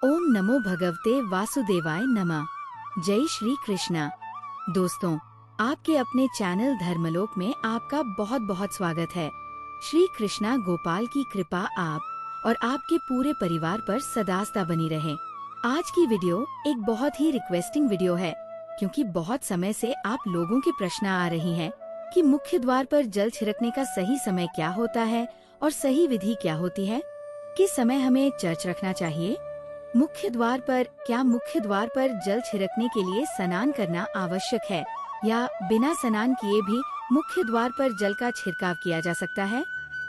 ओम नमो भगवते वासुदेवाय नमः। जय श्री कृष्णा। दोस्तों, आपके अपने चैनल धर्मलोक में आपका बहुत बहुत स्वागत है। श्री कृष्णा गोपाल की कृपा आप और आपके पूरे परिवार पर सदास्ता बनी रहे। आज की वीडियो एक बहुत ही रिक्वेस्टिंग वीडियो है, क्योंकि बहुत समय से आप लोगों के प्रश्न आ रही हैं कि मुख्य द्वार पर जल छिड़कने का सही समय क्या होता है और सही विधि क्या होती है। किस समय हमें चर्च रखना चाहिए? मुख्य द्वार पर जल छिड़कने के लिए स्नान करना आवश्यक है या बिना स्नान किए भी मुख्य द्वार पर जल का छिड़काव किया जा सकता है?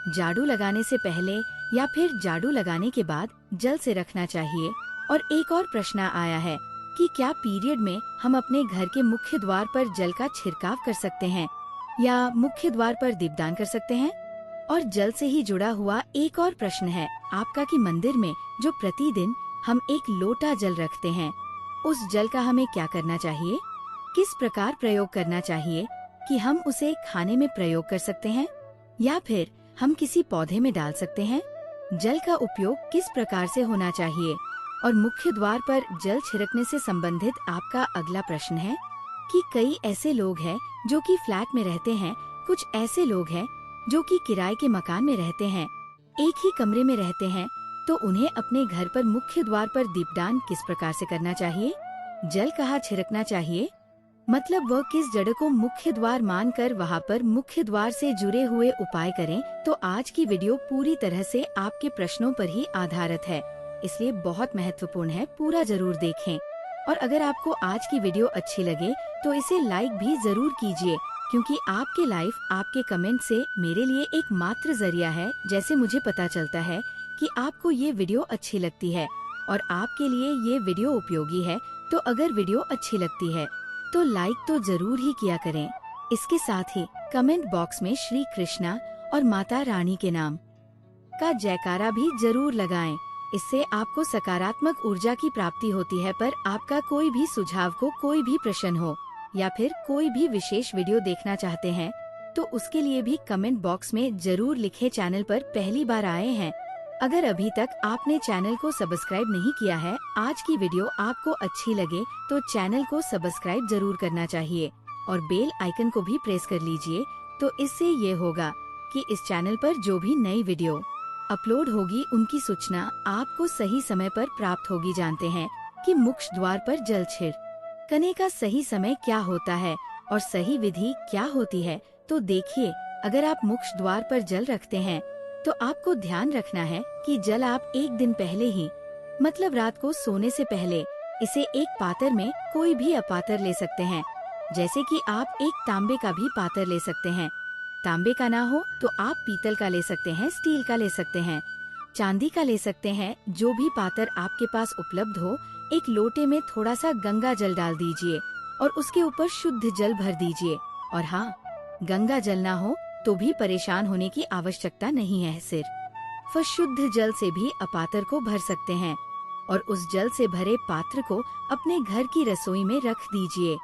झाड़ू लगाने से पहले या फिर झाड़ू लगाने के बाद जल से रखना चाहिए? और एक और प्रश्न आया है कि क्या पीरियड में हम अपने घर के मुख्य द्वार पर जल का छिड़काव कर सकते हैं या मुख्य द्वार पर दीपदान कर सकते हैं? और जल से ही जुड़ा हुआ एक और प्रश्न है आपका कि मंदिर में जो प्रतिदिन हम एक लोटा जल रखते हैं, उस जल का हमें क्या करना चाहिए? किस प्रकार प्रयोग करना चाहिए कि हम उसे खाने में प्रयोग कर सकते हैं या फिर हम किसी पौधे में डाल सकते हैं? जल का उपयोग किस प्रकार से होना चाहिए? और मुख्य द्वार पर जल छिड़कने से संबंधित आपका अगला प्रश्न है कि कई ऐसे लोग हैं जो कि फ्लैट में रहते हैं, कुछ ऐसे लोग हैं जो कि किराए के मकान में रहते हैं, एक ही कमरे में रहते हैं, तो उन्हें अपने घर पर मुख्य द्वार पर दीपदान किस प्रकार से करना चाहिए? जल कहाँ छिड़कना चाहिए? मतलब वह किस जड़ को मुख्य द्वार मानकर वहाँ पर मुख्य द्वार से जुड़े हुए उपाय करें। तो आज की वीडियो पूरी तरह से आपके प्रश्नों पर ही आधारित है, इसलिए बहुत महत्वपूर्ण है, पूरा जरूर देखें। और अगर आपको आज की वीडियो अच्छी लगे तो इसे लाइक भी जरूर कीजिए, क्योंकि आपके लाइक, आपके कमेंट से मेरे लिए एक मात्र जरिया है, जैसे मुझे पता चलता है कि आपको ये वीडियो अच्छी लगती है और आपके लिए ये वीडियो उपयोगी है। तो अगर वीडियो अच्छी लगती है तो लाइक तो जरूर ही किया करें। इसके साथ ही कमेंट बॉक्स में श्री कृष्णा और माता रानी के नाम का जयकारा भी जरूर लगाएं। इससे आपको सकारात्मक ऊर्जा की प्राप्ति होती है। पर आपका कोई भी सुझाव को, कोई भी प्रश्न हो या फिर कोई भी विशेष वीडियो देखना चाहते हैं तो उसके लिए भी कमेंट बॉक्स में जरूर लिखें। चैनल पर पहली बार आए हैं, अगर अभी तक आपने चैनल को सब्सक्राइब नहीं किया है, आज की वीडियो आपको अच्छी लगे तो चैनल को सब्सक्राइब जरूर करना चाहिए और बेल आइकन को भी प्रेस कर लीजिए। तो इससे ये होगा कि इस चैनल पर जो भी नई वीडियो अपलोड होगी उनकी सूचना आपको सही समय पर प्राप्त होगी। जानते हैं कि मुख्य द्वार पर जल छिड़कने का सही समय क्या होता है और सही विधि क्या होती है? तो देखिए, अगर आप मुख्य द्वार पर जल रखते हैं तो आपको ध्यान रखना है कि जल आप एक दिन पहले ही, मतलब रात को सोने से पहले, इसे एक पात्र में, कोई भी अपात्र ले सकते हैं। जैसे कि आप एक तांबे का भी पात्र ले सकते हैं। तांबे का ना हो तो आप पीतल का ले सकते हैं, स्टील का ले सकते हैं, चांदी का ले सकते हैं। जो भी पात्र आपके पास उपलब्ध हो, एक लोटे में थोड़ा सा गंगा जल डाल दीजिए और उसके ऊपर शुद्ध जल भर दीजिए। और हाँ, गंगा जल ना हो तो भी परेशान होने की आवश्यकता नहीं है, सिर्फ शुद्ध जल से भी अपात्र को भर सकते हैं और उस जल से भरे पात्र को अपने घर की रसोई में रख दीजिए।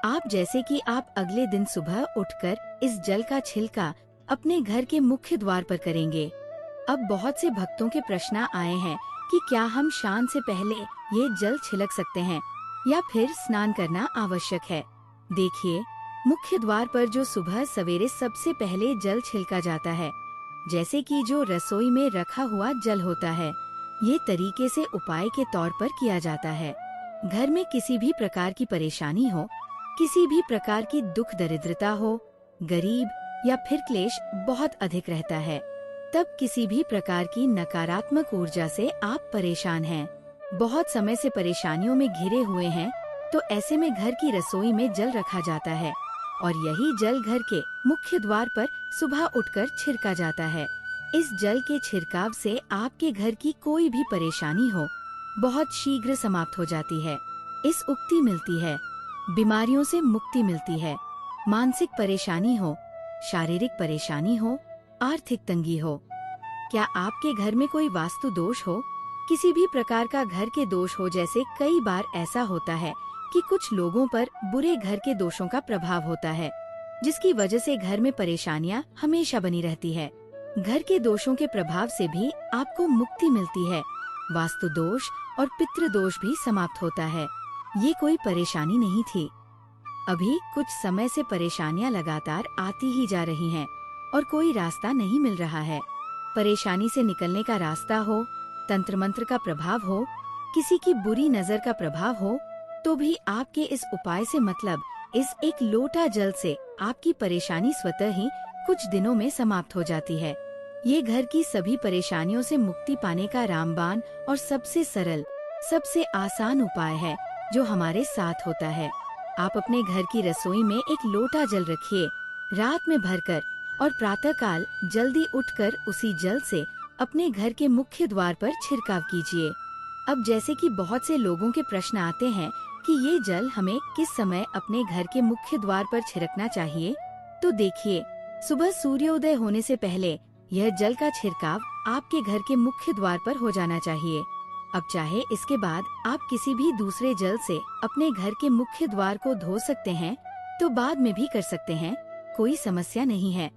आप जैसे कि आप अगले दिन सुबह उठकर इस जल का छिलका अपने घर के मुख्य द्वार पर करेंगे। अब बहुत से भक्तों के प्रश्न आए हैं कि क्या हम शाम से पहले ये जल छिड़क सकते हैं या फिर स्नान करना आवश्यक है? देखिए, मुख्य द्वार पर जो सुबह सवेरे सबसे पहले जल छिड़का जाता है, जैसे कि जो रसोई में रखा हुआ जल होता है, ये तरीके से उपाय के तौर पर किया जाता है। घर में किसी भी प्रकार की परेशानी हो, किसी भी प्रकार की दुख दरिद्रता हो, गरीब या फिर क्लेश बहुत अधिक रहता है, तब किसी भी प्रकार की नकारात्मक ऊर्जा से आप परेशान हैं, बहुत समय से परेशानियों में घिरे हुए हैं, तो ऐसे में घर की रसोई में जल रखा जाता है और यही जल घर के मुख्य द्वार पर सुबह उठकर छिड़का जाता है। इस जल के छिड़काव से आपके घर की कोई भी परेशानी हो, बहुत शीघ्र समाप्त हो जाती है। इस उक्ति मिलती है, बीमारियों से मुक्ति मिलती है। मानसिक परेशानी हो, शारीरिक परेशानी हो, आर्थिक तंगी हो, क्या आपके घर में कोई वास्तु दोष हो, किसी भी प्रकार का घर के दोष हो, जैसे कई बार ऐसा होता है कि कुछ लोगों पर बुरे घर के दोषों का प्रभाव होता है, जिसकी वजह से घर में परेशानियां हमेशा बनी रहती है। घर के दोषों के प्रभाव से भी आपको मुक्ति मिलती है। वास्तु दोष और पितृ दोष भी समाप्त होता है। ये कोई परेशानी नहीं थी। अभी कुछ समय से परेशानियां लगातार आती ही जा रही हैं और कोई रास्ता नहीं मिल रहा है। परेशानी से निकलने का रास्ता हो, तंत्र मंत्र का प्रभाव हो, किसी की बुरी नजर का प्रभाव हो, तो भी आपके इस उपाय से मतलब इस एक लोटा जल से आपकी परेशानी स्वतः ही कुछ दिनों में समाप्त हो जाती है। ये घर की सभी परेशानियों से मुक्ति पाने का रामबाण और सबसे सरल, सबसे आसान उपाय है जो हमारे साथ होता है। आप अपने घर की रसोई में एक लोटा जल रखिए, रात में भरकर, और प्रातःकाल जल्दी उठकर उसी जल से अपने घर के मुख्य द्वार पर छिड़काव कीजिए। अब जैसे कि बहुत से लोगों के प्रश्न आते हैं कि ये जल हमें किस समय अपने घर के मुख्य द्वार पर छिड़कना चाहिए, तो देखिए, सुबह सूर्योदय होने से पहले यह जल का छिड़काव आपके घर के मुख्य द्वार पर हो जाना चाहिए। अब चाहे इसके बाद आप किसी भी दूसरे जल से अपने घर के मुख्य द्वार को धो सकते हैं, तो बाद में भी कर सकते हैं, कोई समस्या नहीं है।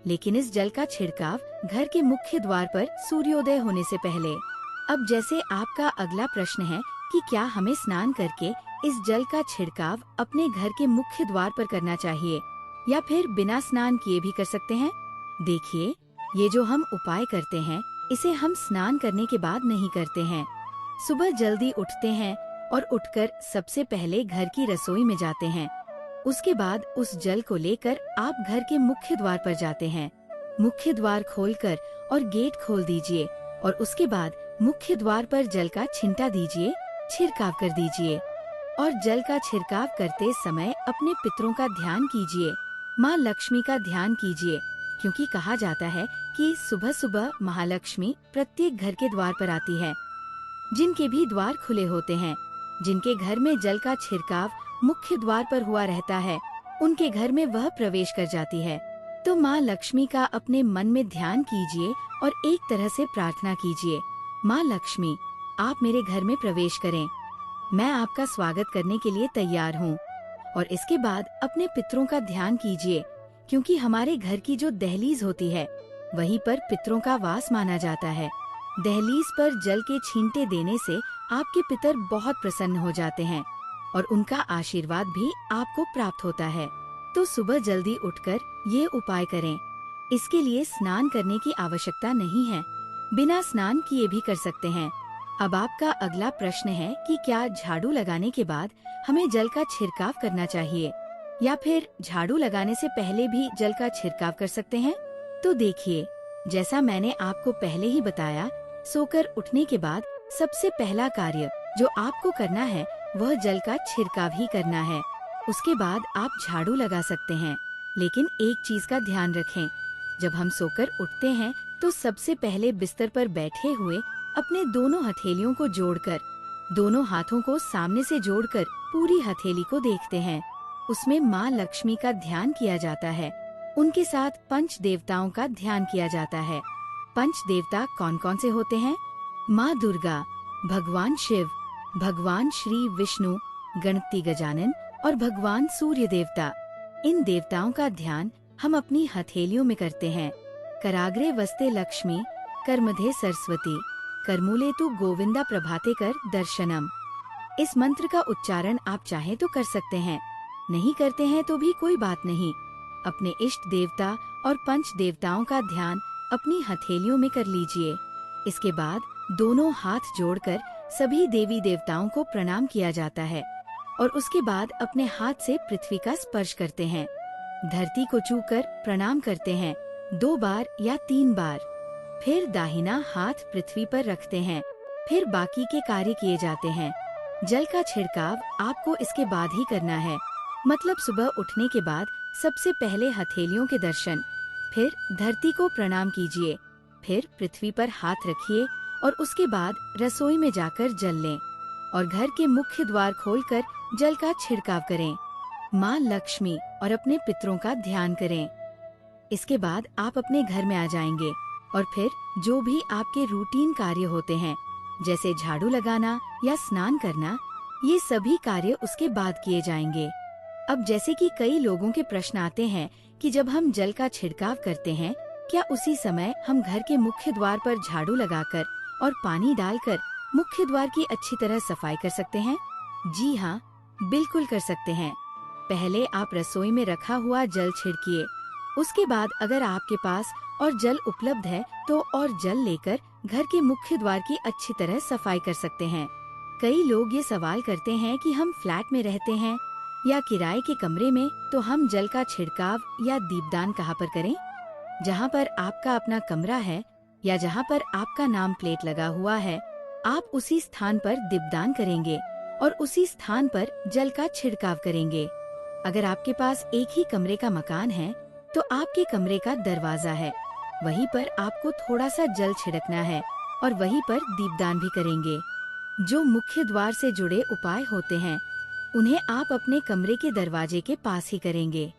लेकिन इस जल का छिड़काव घर के मुख्य द्वार पर सूर्योदय होने से पहले। अब जैसे आपका अगला प्रश्न है कि क्या हमें स्नान करके इस जल का छिड़काव अपने घर के मुख्य द्वार पर करना चाहिए या फिर बिना स्नान किए भी कर सकते हैं? देखिए, ये जो हम उपाय करते हैं, इसे हम स्नान करने के बाद नहीं करते हैं। सुबह जल्दी उठते हैं और उठकर सबसे पहले घर की रसोई में जाते हैं। उसके बाद उस जल को लेकर आप घर के मुख्य द्वार पर जाते हैं। मुख्य द्वार खोलकर और गेट खोल दीजिए और उसके बाद मुख्य द्वार पर जल का छिंटा दीजिए, छिड़काव कर दीजिए। और जल का छिड़काव करते समय अपने पितरों का ध्यान कीजिए, माँ लक्ष्मी का ध्यान कीजिए, क्योंकि कहा जाता है कि सुबह सुबह महालक्ष्मी प्रत्येक घर के द्वार पर आती है। जिनके भी द्वार खुले होते हैं, जिनके घर में जल का छिड़काव मुख्य द्वार पर हुआ रहता है, उनके घर में वह प्रवेश कर जाती है। तो माँ लक्ष्मी का अपने मन में ध्यान कीजिए और एक तरह से प्रार्थना कीजिए, माँ लक्ष्मी, आप मेरे घर में प्रवेश करें, मैं आपका स्वागत करने के लिए तैयार हूँ। और इसके बाद अपने पितरों का ध्यान कीजिए, क्योंकि हमारे घर की जो दहलीज होती है, वहीं पर पितरों का वास माना जाता है। दहलीज पर जल के छींटे देने से आपके पितर बहुत प्रसन्न हो जाते हैं और उनका आशीर्वाद भी आपको प्राप्त होता है। तो सुबह जल्दी उठकर ये उपाय करें। इसके लिए स्नान करने की आवश्यकता नहीं है, बिना स्नान किए भी कर सकते हैं। अब आपका अगला प्रश्न है कि क्या झाड़ू लगाने के बाद हमें जल का छिड़काव करना चाहिए या फिर झाड़ू लगाने से पहले भी जल का छिड़काव कर सकते हैं? तो देखिए, जैसा मैंने आपको पहले ही बताया, सोकर उठने के बाद सबसे पहला कार्य जो आपको करना है वह जल का छिड़काव ही करना है। उसके बाद आप झाड़ू लगा सकते हैं, लेकिन एक चीज का ध्यान रखें, जब हम सोकर उठते हैं तो सबसे पहले बिस्तर पर बैठे हुए अपने दोनों हथेलियों को जोड़कर, दोनों हाथों को सामने से जोड़कर पूरी हथेली को देखते हैं। उसमें माँ लक्ष्मी का ध्यान किया जाता है, उनके साथ पंच देवताओं का ध्यान किया जाता है। पंच देवता कौन कौन से होते हैं? माँ दुर्गा, भगवान शिव, भगवान श्री विष्णु, गणपति गजानन और भगवान सूर्य देवता। इन देवताओं का ध्यान हम अपनी हथेलियों में करते हैं। कराग्रे वस्ते लक्ष्मी, करमध्ये सरस्वती, करमूले तु गोविंदा प्रभाते कर दर्शनम। इस मंत्र का उच्चारण आप चाहें तो कर सकते हैं, नहीं करते हैं तो भी कोई बात नहीं। अपने इष्ट देवता और पंच देवताओं का ध्यान अपनी हथेलियों में कर लीजिए। इसके बाद दोनों हाथ जोड़कर सभी देवी देवताओं को प्रणाम किया जाता है और उसके बाद अपने हाथ से पृथ्वी का स्पर्श करते हैं। धरती को छूकर प्रणाम करते हैं 2 बार या 3 बार। फिर दाहिना हाथ पृथ्वी पर रखते हैं। फिर बाकी के कार्य किए जाते हैं। जल का छिड़काव आपको इसके बाद ही करना है, मतलब सुबह उठने के बाद सबसे पहले हथेलियों के दर्शन, फिर धरती को प्रणाम कीजिए, फिर पृथ्वी पर हाथ रखिए और उसके बाद रसोई में जाकर जल लें और घर के मुख्य द्वार खोलकर जल का छिड़काव करें। माँ लक्ष्मी और अपने पितरों का ध्यान करें। इसके बाद आप अपने घर में आ जाएंगे और फिर जो भी आपके रूटीन कार्य होते हैं, जैसे झाड़ू लगाना या स्नान करना, ये सभी कार्य उसके बाद किए जाएंगे। अब जैसे कि कई लोगों के प्रश्न आते हैं कि जब हम जल का छिड़काव करते हैं, क्या उसी समय हम घर के मुख्य द्वार पर झाड़ू लगाकर और पानी डालकर मुख्य द्वार की अच्छी तरह सफाई कर सकते हैं? जी हाँ, बिल्कुल कर सकते हैं। पहले आप रसोई में रखा हुआ जल छिड़किए। उसके बाद अगर आपके पास और जल उपलब्ध है तो और जल लेकर घर के मुख्य द्वार की अच्छी तरह सफाई कर सकते हैं। कई लोग ये सवाल करते हैं कि हम फ्लैट में रहते हैं या किराए के कमरे में, तो हम जल का छिड़काव या दीपदान कहाँ पर करें? जहाँ पर आपका अपना कमरा है या जहाँ पर आपका नाम प्लेट लगा हुआ है, आप उसी स्थान पर दीपदान करेंगे और उसी स्थान पर जल का छिड़काव करेंगे। अगर आपके पास एक ही कमरे का मकान है तो आपके कमरे का दरवाजा है, वहीं पर आपको थोड़ा सा जल छिड़कना है और वहीं पर दीपदान भी करेंगे। जो मुख्य द्वार से जुड़े उपाय होते हैं उन्हें आप अपने कमरे के दरवाजे के पास ही करेंगे।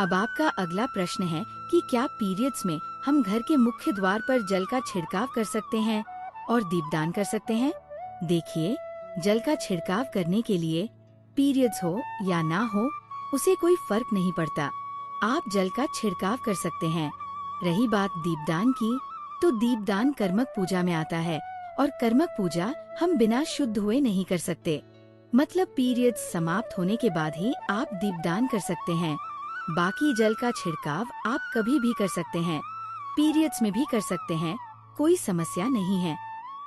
अब आपका अगला प्रश्न है कि क्या पीरियड्स में हम घर के मुख्य द्वार पर जल का छिड़काव कर सकते हैं और दीपदान कर सकते हैं? देखिए, जल का छिड़काव करने के लिए पीरियड्स हो या ना हो, उसे कोई फर्क नहीं पड़ता। आप जल का छिड़काव कर सकते हैं। रही बात दीपदान की, तो दीपदान कर्मक पूजा में आता है और कर्मक पूजा हम बिना शुद्ध हुए नहीं कर सकते। मतलब पीरियड्स समाप्त होने के बाद ही आप दीपदान कर सकते हैं। बाकी जल का छिड़काव आप कभी भी कर सकते हैं, पीरियड्स में भी कर सकते हैं, कोई समस्या नहीं है।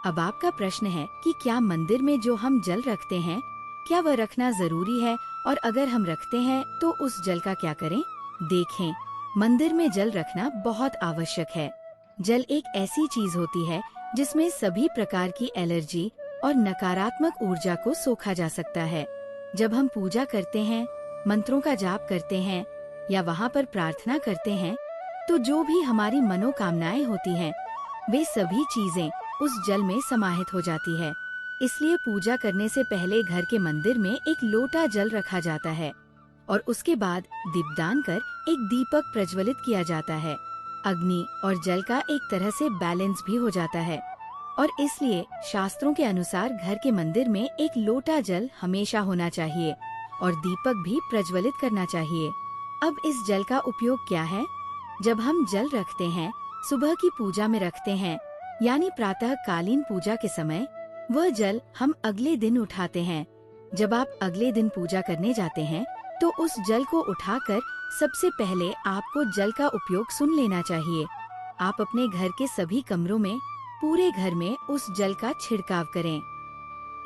अब आपका प्रश्न है कि क्या मंदिर में जो हम जल रखते हैं, क्या वह रखना जरूरी है, और अगर हम रखते हैं तो उस जल का क्या करें? देखें, मंदिर में जल रखना बहुत आवश्यक है। जल एक ऐसी चीज होती है जिसमें सभी प्रकार की एलर्जी और नकारात्मक ऊर्जा को सोखा जा सकता है। जब हम पूजा करते हैं, मंत्रों का जाप करते हैं या वहाँ पर प्रार्थना करते हैं, तो जो भी हमारी मनोकामनाएं होती हैं, वे सभी चीजें उस जल में समाहित हो जाती है। इसलिए पूजा करने से पहले घर के मंदिर में एक लोटा जल रखा जाता है और उसके बाद दीपदान कर एक दीपक प्रज्वलित किया जाता है। अग्नि और जल का एक तरह से बैलेंस भी हो जाता है और इसलिए शास्त्रों के अनुसार घर के मंदिर में एक लोटा जल हमेशा होना चाहिए और दीपक भी प्रज्वलित करना चाहिए। अब इस जल का उपयोग क्या है? जब हम जल रखते हैं, सुबह की पूजा में रखते हैं, यानी प्रातः कालीन पूजा के समय, वह जल हम अगले दिन उठाते हैं। जब आप अगले दिन पूजा करने जाते हैं तो उस जल को उठाकर सबसे पहले आपको जल का उपयोग सुन लेना चाहिए। आप अपने घर के सभी कमरों में, पूरे घर में उस जल का छिड़काव करें।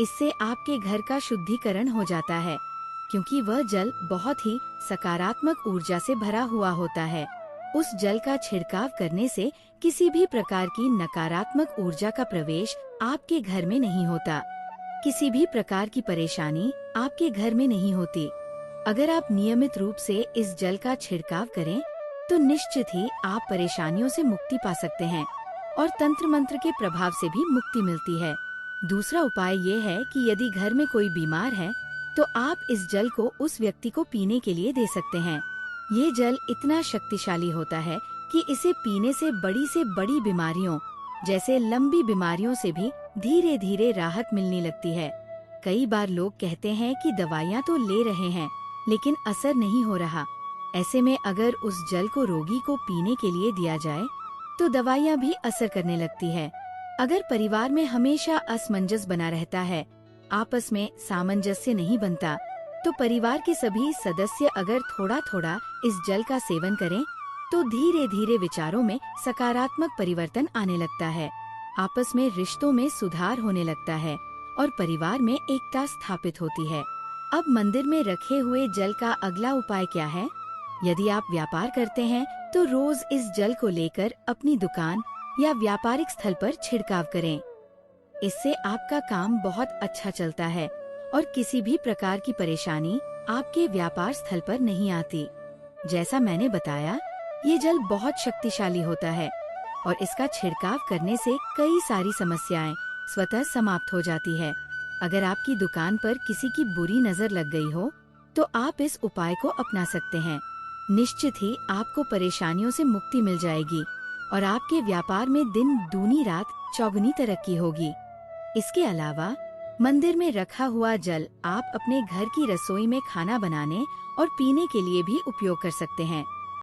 इससे आपके घर का शुद्धिकरण हो जाता है, क्योंकि वह जल बहुत ही सकारात्मक ऊर्जा से भरा हुआ होता है। उस जल का छिड़काव करने से किसी भी प्रकार की नकारात्मक ऊर्जा का प्रवेश आपके घर में नहीं होता। किसी भी प्रकार की परेशानी आपके घर में नहीं होती। अगर आप नियमित रूप से इस जल का छिड़काव करें तो निश्चित ही आप परेशानियों से मुक्ति पा सकते हैं और तंत्र मंत्र के प्रभाव से भी मुक्ति मिलती है। दूसरा उपाय ये है कि यदि घर में कोई बीमार है तो आप इस जल को उस व्यक्ति को पीने के लिए दे सकते हैं। ये जल इतना शक्तिशाली होता है कि इसे पीने से बड़ी बीमारियों जैसे लंबी बीमारियों से भी धीरे धीरे राहत मिलने लगती है। कई बार लोग कहते हैं कि दवाइयाँ तो ले रहे हैं लेकिन असर नहीं हो रहा। ऐसे में अगर उस जल को रोगी को पीने के लिए दिया जाए तो दवाइयाँ भी असर करने लगती है। अगर परिवार में हमेशा असमंजस बना रहता है, आपस में सामंजस्य नहीं बनता, तो परिवार के सभी सदस्य अगर थोड़ा थोड़ा इस जल का सेवन करें तो धीरे धीरे विचारों में सकारात्मक परिवर्तन आने लगता है। आपस में रिश्तों में सुधार होने लगता है और परिवार में एकता स्थापित होती है। अब मंदिर में रखे हुए जल का अगला उपाय क्या है? यदि आप व्यापार करते हैं तो रोज इस जल को लेकर अपनी दुकान या व्यापारिक स्थल पर छिड़काव करें। इससे आपका काम बहुत अच्छा चलता है और किसी भी प्रकार की परेशानी आपके व्यापार स्थल पर नहीं आती। जैसा मैंने बताया, ये जल बहुत शक्तिशाली होता है और इसका छिड़काव करने से कई सारी समस्याएं स्वतः समाप्त हो जाती है। अगर आपकी दुकान पर किसी की बुरी नजर लग गई हो तो आप इस उपाय को अपना सकते हैं। निश्चित ही आपको परेशानियों से मुक्ति मिल जाएगी और आपके व्यापार में दिन दूनी रात चौगुनी तरक्की होगी। इसके अलावा मंदिर में रखा हुआ जल आप अपने घर की रसोई में खाना बनाने और पीने के लिए भी उपयोग कर सकते हैं।